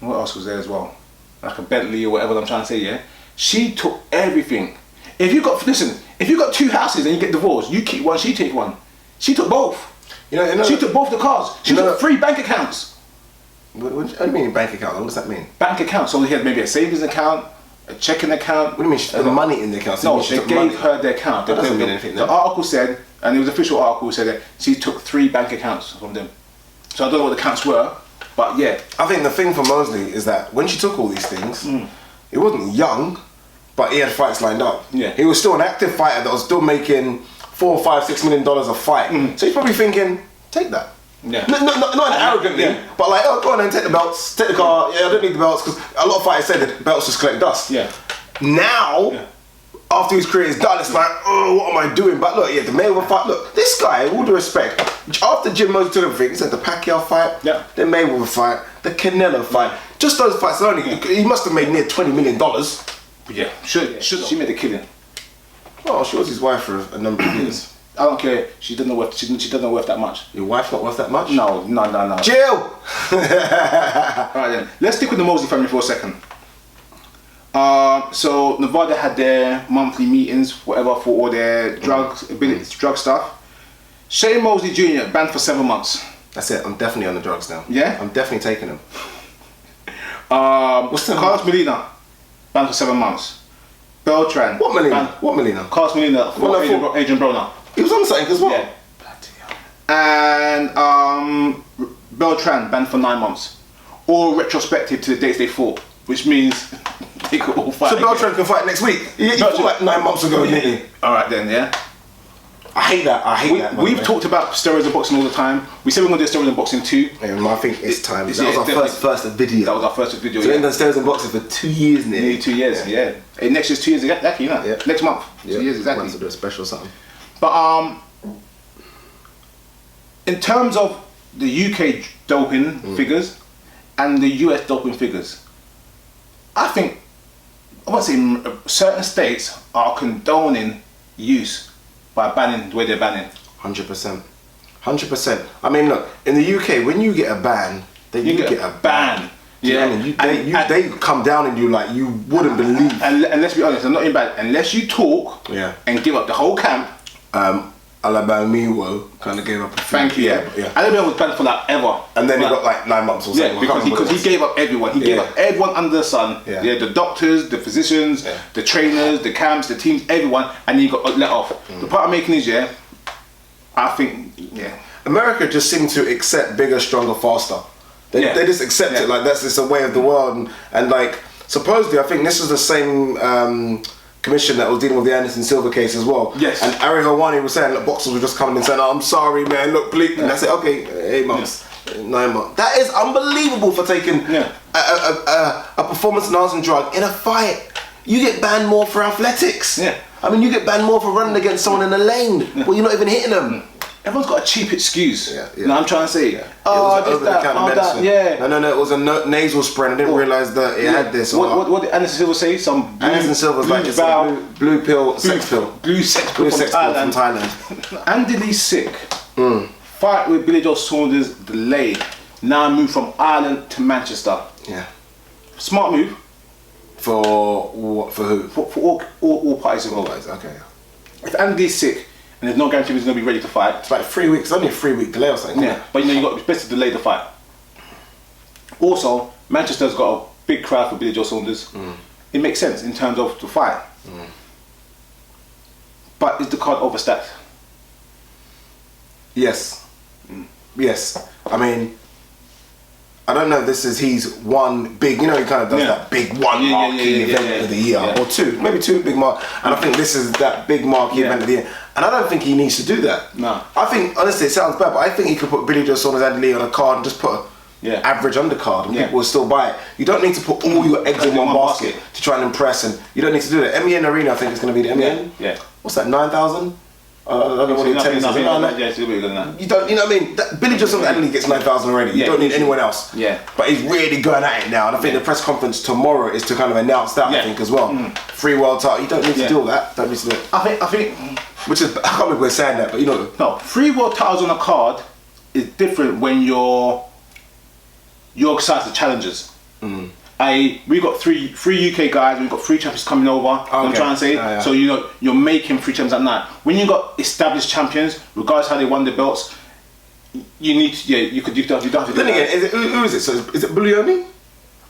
what else was there as well? Like a Bentley or whatever I'm trying to say, yeah? She took everything. If you got 2 houses and you get divorced, you keep one, she take one. She took both. She took both the cars. She took 3 bank accounts. What do you mean bank account? What does that mean? Bank account. So he had maybe a savings account, a checking account. What do you mean she took money in the account? No, they gave her the account. That doesn't mean anything. The article said, and it was an official article, said that she took 3 bank accounts from them. So I don't know what the accounts were, but yeah. I think the thing for Mosley is that when she took all these things, he wasn't young, but he had fights lined up. Yeah. He was still an active fighter that was still making $4, $5, $6 million a fight. So he's probably thinking, take that. Yeah. Not arrogantly, but like, oh, go on and take the belts, take the car. Yeah, I don't need the belts because a lot of fighters say that belts just collect dust. Yeah. Now, after his career is done, it's like, oh, what am I doing? But look, the Mayweather fight. Look, this guy, all due respect, after Jim Mosley took everything, he said the Pacquiao fight, the Mayweather fight, the Canelo fight, just those fights alone. He must have made near $20 million. Yeah, she made a killing. Oh, she was his wife for a number of years. I don't care. She doesn't worth worth that much. Your wife's not worth that much? No. Jill! Alright then. Let's stick with the Mosley family for a second. So Nevada had their monthly meetings, whatever, for all their drug stuff. Shane Mosley Jr. banned for 7 months. That's it. I'm definitely on the drugs now. Yeah? I'm definitely taking them. What's the Carlos Molina, banned for 7 months. Beltran. What Molina? What Molina? Carlos Molina for Adrian Browne. He was on something as well. Yeah. And Beltran banned for 9 months. All retrospective to the dates they fought, which means they could all fight. So Beltran can fight next week. He fought like 9 months ago, didn't he? Alright then, yeah. I hate that. We've talked about steroids in boxing all the time. We said we're going to do steroids in boxing too. Yeah, I think it's time. That was our first video. That was our first video. So we've done steroids in boxing for 2 years nearly. Nearly 2 years, yeah. Next year's 2 years exactly, you know. Yeah. Next month, Yeah. 2 years exactly. To do a special something. But in terms of the UK doping figures and the US doping figures, I think certain states are condoning use by banning the way they're banning. 100%. 100%. I mean, look, in the UK, when you get a ban, then you get a ban. Yeah, they come down on you like you wouldn't believe. And let's be honest, I'm not in bad. Unless you talk and give up the whole camp. Alabama kind of gave up. Thank you. Yeah. Alabama was banned for that ever. And then he got like 9 months or something. Yeah, because he gave up everyone. He gave up everyone under the sun. Yeah. The doctors, the physicians, the trainers, the camps, the teams, everyone, and he got let off. The part I'm making is, I think, America just seemed to accept bigger, stronger, faster. They just accept it like that's just a way of the world. And like, supposedly, I think this is the same commission that was dealing with the Anderson Silva case as well. Yes. And Ari Hawani was saying, look, boxers were just coming and saying, oh, I'm sorry, man, look, please. And I said, okay, 8 months, 9 months. That is unbelievable for taking a performance-enhancing drug in a fight. You get banned more for athletics. Yeah. I mean, you get banned more for running against someone in the lane where you're not even hitting them. Everyone's got a cheap excuse. Yeah. You know what I'm trying to say? Oh, it was over-the-counter medicine. No, it was a nasal spray and I didn't realise that it had this. What did Anderson Silva say? Some blue, Anderson Silva's like it's a blue pill, sex pill. Blue sex pill from Thailand. Andy Lee's sick. Fight with Billy Joe Saunders delayed. Now moved from Ireland to Manchester. Yeah. Smart move. For what? For who? For all parties involved. Okay. If Andy Lee's sick, and there's no guarantee he's going to be ready to fight. It's like 3 weeks, only a 3 week delay or something. Yeah, but you got best to delay the fight. Also, Manchester's got a big crowd for Billy Joe Saunders. It makes sense in terms of the fight. But is the card overstacked? Yes. Yes. I mean, I don't know if he's one big, he kind of does that big one marquee event of the year, or two, maybe 2 big mark, and I think this is that big marquee event of the year, and I don't think he needs to do that. No. I think, honestly, it sounds bad, but I think he could put Billy Joe Saunders and Lee on a card and just put an average undercard, and people will still buy it. You don't need to put all your eggs in one basket to try and impress, and you don't need to do that. MEN Arena, I think, is going to be the MEN. Yeah. What's that, 9,000? I don't know what it's you don't, you know what I mean? Billy Joe Saunders and Lee gets 9,000 already. You don't need anyone else. Yeah. But he's really going at it now, and I think the press conference tomorrow is to kind of announce that. I think as well. Free world title. You don't need to do all that. Don't need to do it. I think. Which is, I can't believe we're saying that, but No, 3 world titles on a card is different when you're excited to challengers. We got three UK guys. We've got 3 champions coming over. You know what I'm trying to say. So you're making 3 champions at night. When you got established champions, regardless how they won the belts, you need to. You don't have to. Then again, who is it? So is it Buglioni?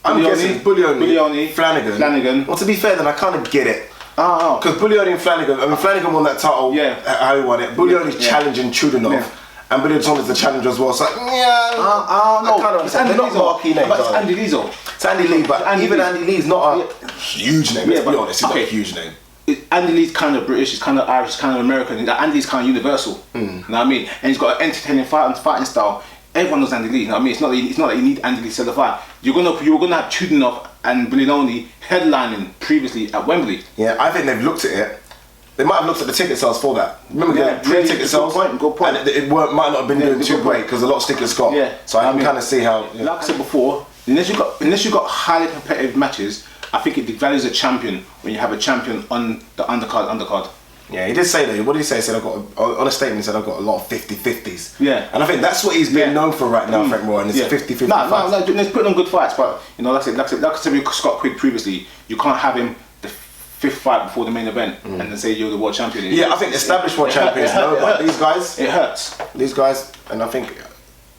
I'm guessing it's Buglioni, Flanagan. Well, to be fair, then I kind of get it. Because Buglioni and Flanagan. I mean, Flanagan won that title. How he won it. Buglioni's challenging Chudinov. And Billy Joe Saunders is a challenge as well. It's like, no. I kind of understand. They're not marquee names. But it's Andy Lee's. It's Andy Lee, but even Andy Lee's not a huge name. Let's be honest, he's not a huge name. Andy Lee's kind of British, he's kind of Irish, he's kind of American. Andy's kind of universal. You know what I mean? And he's got an entertaining fighting style. Everyone knows Andy Lee. You know what I mean? It's not that you need Andy Lee to sell the fight. You're gonna have Chudinov and Buglioni headlining previously at Wembley. Yeah, I think they've looked at it. They might have looked at the ticket sales for that. Remember the pre-ticket sales? Good point. And it might not have been doing too great because a lot of stickers got. So I can kind of see how. Like I said before, unless you got highly competitive matches, I think it devalues a champion when you have a champion on the undercard. Yeah, he did say that. What did he say? He said on a statement. He said I've got a lot of 50-50s. Yeah, and I think that's what he's been known for right now, Frank Warren. It's 50-50 fights. No, let's put on good fights, but like I said with Scott Quigg previously, you can't have him the 5th fight before the main event and then say you're the world champion. I think established world champions know, but these guys, it hurts. These guys, and I think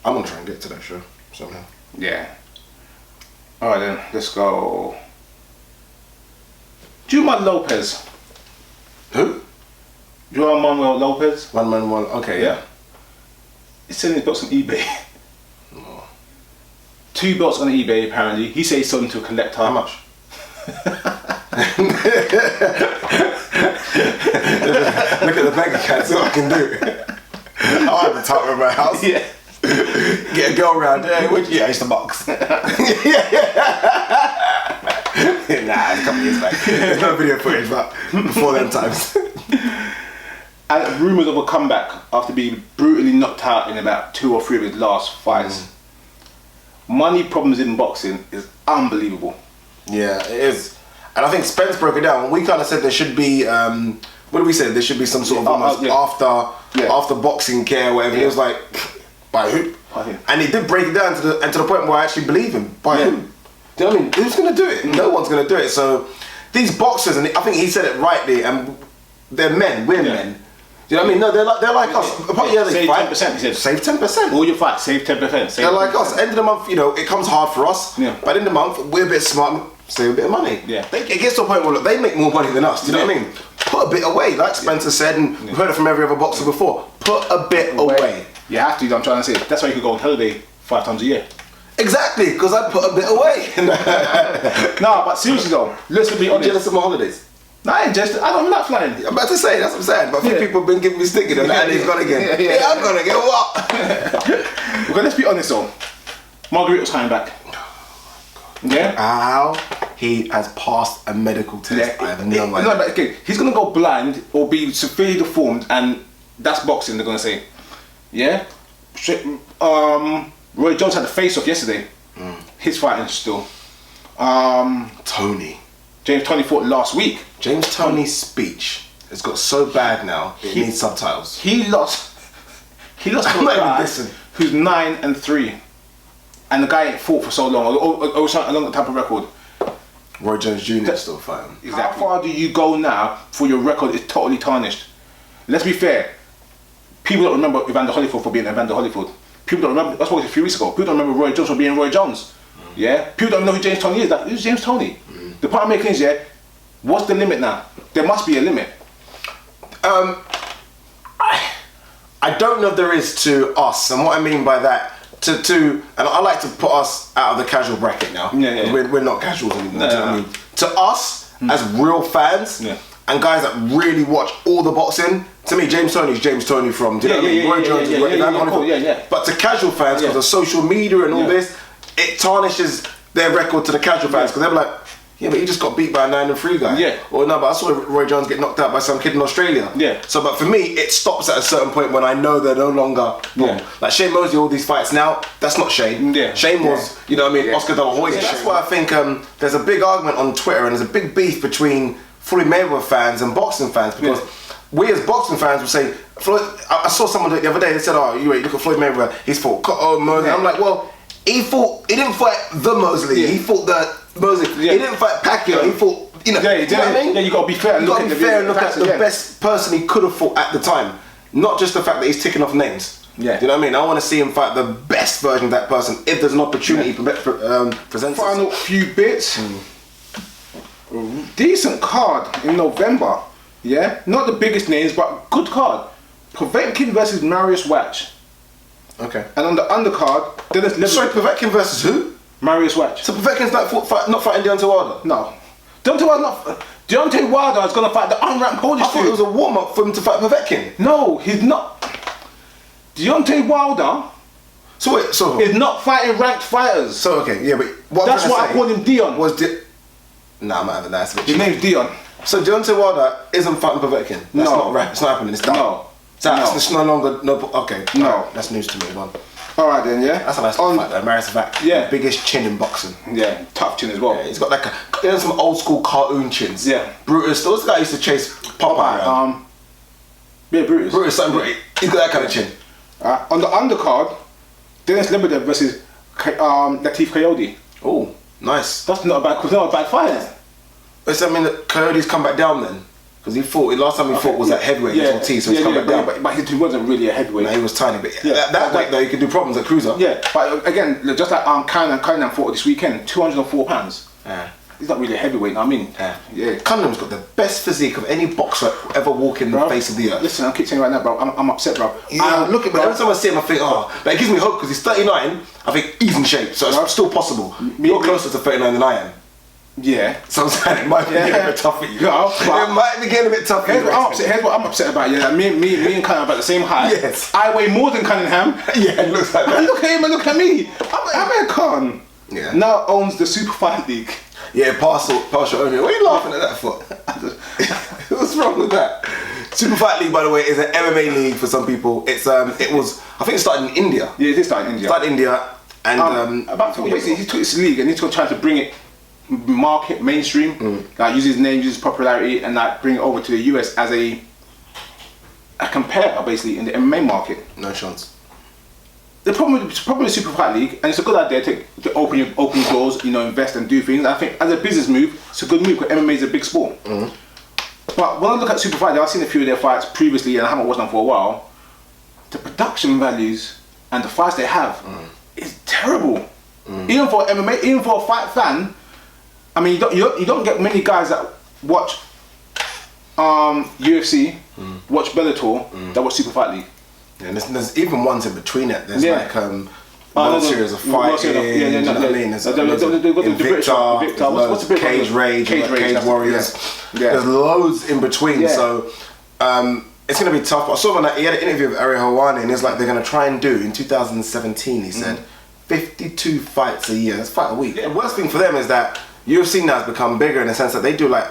I'm gonna try and get to that show somehow. Yeah. Alright then, let's go. Juan Lopez. Who? Juan Manuel Lopez. One. Okay, yeah. He's selling his belts on eBay. 2 belts on eBay apparently. He says he's sold them to a collector. How much? Look at the bank account, see what I can do. I'll have the top of my house. Yeah. Get a girl around there. Yeah, I used to box. Nah, it's a couple years back. There's no video footage, but before them times. And rumours of a comeback after being brutally knocked out in about 2 or 3 of his last fights. Money problems in boxing is unbelievable. Yeah, it is. And I think Spence broke it down. We kind of said there should be, what did we say? There should be some sort of almost after boxing care or whatever. He was like, by who? And he did break it down to the point where I actually believe him. By who? Do you know what I mean? Who's going to do it? No one's going to do it. So these boxers, and I think he said it rightly, and they're men, we're men. Do you know what I mean? No, they're like us. Save 10%, he said. Save 10%. All your fights, save 10%. They're like us. End of the month, you know, it comes hard for us. Yeah. By the end of the month, we're a bit smart, save a bit of money. Yeah. It gets to a point where look, they make more money than us. Do you know what I mean? Put a bit away, like Spencer said, and we've heard it from every other boxer before. Put a bit away. You have to, I'm trying to say. That's why you could go on holiday 5 times a year. Exactly, because I put a bit away. No, but seriously though, let's be honest. Jealous of my holidays. No, I ain't just. I don't like flying. I'm about to say, that's what I'm saying. But a few people have been giving me sticking and he's gone again. Yeah, I'm gonna get what? Well, let's be honest though. Margarito's coming back. Yeah? How he has passed a medical test. I have no idea. No, but okay, he's gonna go blind or be severely deformed, and that's boxing, they're gonna say. Yeah? Roy Jones had the face-off yesterday. He's fighting still. Tony. James Toney fought last week. James Toney's speech has got so bad now, it needs subtitles. He lost to a guy who's 9-3. And the guy ain't fought for so long, or something along the type of record. Roy Jones Jr. is still fighting. Exactly. How far do you go now for your record is totally tarnished? Let's be fair. People don't remember Evander Holyfield for being Evander Holyfield. People don't remember, that's what it was a few weeks ago. People don't remember Roy Jones for being Roy Jones. Yeah? People don't know who James Toney is. Like, who's James Toney? The point I'm making is, yeah, what's the limit now? There must be a limit. I don't know if there is to us, and what I mean by that, and I like to put us out of the casual bracket now. Yeah. We're not casuals anymore. Do you know what I mean? To us, as real fans, and guys that really watch all the boxing, to me, James Toney is James Toney from, do you know what I mean? Roy Jones is Roy Jones. But to casual fans, because of social media and all this, it tarnishes their record to the casual fans, because they're like, yeah, but he just got beat by a 9-3 guy. Yeah. Or no, but I saw Roy Jones get knocked out by some kid in Australia. Yeah. So, but for me, it stops at a certain point when I know they're no longer. Yeah. Like Shane Mosley, all these fights now, that's not Shane. Yeah. Shane was, you know what I mean, Oscar De La Hoya. That's why I think there's a big argument on Twitter and there's a big beef between Floyd Mayweather fans and boxing fans, because we as boxing fans would say, Floyd, I saw someone the other day, they said, oh, you look at Floyd Mayweather, he's fought Mosley. I'm like, well, he didn't fight the Mosley, he fought the Mosley. He didn't fight Pacquiao, he fought, you know, you know what I mean? Yeah, you got to be fair and look at the best person he could have fought at the time. Not just the fact that he's ticking off names. Yeah. Do you know what I mean? I want to see him fight the best version of that person if there's an opportunity presents. Final few bits. Decent card in November. Yeah? Not the biggest names, but good card. Povetkin versus Mariusz Wach. Okay. And on the undercard, Dennis Leverett. Sorry, Povetkin versus who? Mariusz Wach. So Povetkin's not fighting Deontay Wilder? No. Deontay Wilder is going to fight the unranked Polish dude. I thought it was a warm-up for him to fight Povetkin. No, he's not. Deontay Wilder is not fighting ranked fighters. So, okay, yeah, but that's why I call him Dion. Nah, I'm not having that. His name's Dion. So Deontay Wilder isn't fighting Povetkin? That's not right. It's not happening. It's done. No. It's no longer... Okay. No. Right. That's news to me. Go on. Alright then, yeah? That's a nice fight though. Mariusz Wach. Yeah. The biggest chin in boxing. Yeah, tough chin as well. Yeah, he's got like some old school cartoon chins. Yeah. Brutus. Those guys used to chase Popeye around. Yeah, Brutus. Brutus, he's got that kind of chin. On the undercard, Dennis Lebedev versus Latif Coyote. Oh, nice. That's not a bad fight. Does that mean that Coyote's come back down then? Because he fought, last time he fought was at heavyweight against Ortiz, so he's come back down. But he wasn't really a heavyweight. No, he was tiny, but that weight though, he could do problems at cruiser. Yeah, but again, just like Cunningham fought this weekend, 204 pounds. Yeah. He's not really a heavyweight, I mean. Yeah. Cunningham's got the best physique of any boxer ever walking the face of the earth. Listen, I keep saying right now, bro, I'm upset, bro. Yeah, look at me. Every time I see him, I think, but it gives me hope because he's 39. I think he's in shape, so it's still possible. You're closer to 39 than I am. Yeah. So I'm saying it might be getting a bit tough for you. Yeah, it might be getting a bit tough for you. Here's what I'm upset about. Yeah, me and Cunningham about the same height. Yes. I weigh more than Cunningham. Yeah, it looks like that. Look at him and look at me. Amir Khan now owns the Super Fight League. Yeah, partial owner. What are you laughing at that for? What's wrong with that? Super Fight League, by the way, is an MMA league for some people. It was, I think it started in India. Yeah, it did start in India. Started in India, and about 4 years, he took this league and he's trying to bring it market mainstream, like use his name, use his popularity, and like bring it over to the US as a competitor basically in the MMA market. No chance. The problem with the Super Fight League, and it's a good idea to open your doors, invest and do things. I think as a business move, it's a good move because MMA is a big sport. But when I look at Super Fight League, I've seen a few of their fights previously, and I haven't watched them for a while. The production values and the fights they have is terrible. Even for MMA, even for a fight fan. I mean, you don't get many guys that watch UFC, watch Bellator, that watch Super Fight League. Yeah, and there's even ones in between it. There's one series of fighting. You know what I mean? There's what's the Cage Rage, Cage Warriors. There's loads in between. So it's going to be tough. I saw he had an interview with Ariel Helwani, and he's like, they're going to try and do in 2017. He said 52 fights a year. That's fight a week. The worst thing for them is that UFC now has become bigger in the sense that they do like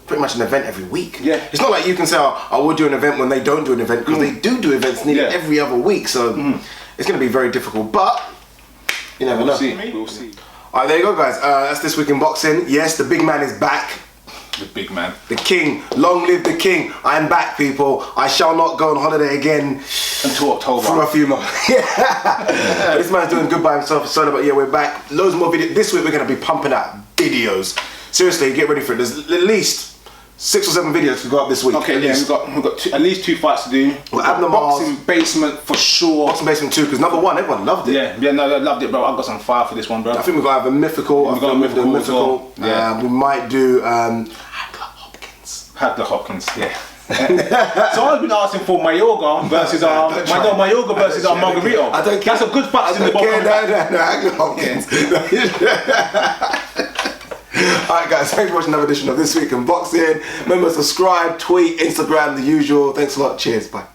pretty much an event every week. Yeah. It's not like you can say, I will do an event when they don't do an event, because they do events nearly every other week. So it's going to be very difficult, but you never know. We'll see. Alright, there you go, guys. That's This Week in Boxing. Yes, the big man is back. The big man. The king. Long live the king. I am back, people. I shall not go on holiday again until October. For a few months. This man's doing good by himself. Sorry, but yeah, we're back. Loads more videos. This week we're going to be pumping out videos. Seriously, get ready for it. There's at least 6 or 7 videos to go up this week. Okay, we've got at least 2 fights to do. We're having the Boxing Basement for sure. Boxing Basement 2, because number 1, everyone loved it. Yeah, no, I loved it, bro. I've got some fire for this one, bro. I think we're going to have a mythical. We've got a mythical. Yeah. We might do Hadler Hopkins, yeah. So I've been asking for Mayorga versus Mayorga versus Margarito. I don't care. That's a good fight in the box. No, Hadler Hopkins. Alright guys, thanks for watching another edition of This Week in Boxing. Remember, subscribe, tweet, Instagram, the usual. Thanks a lot. Cheers. Bye.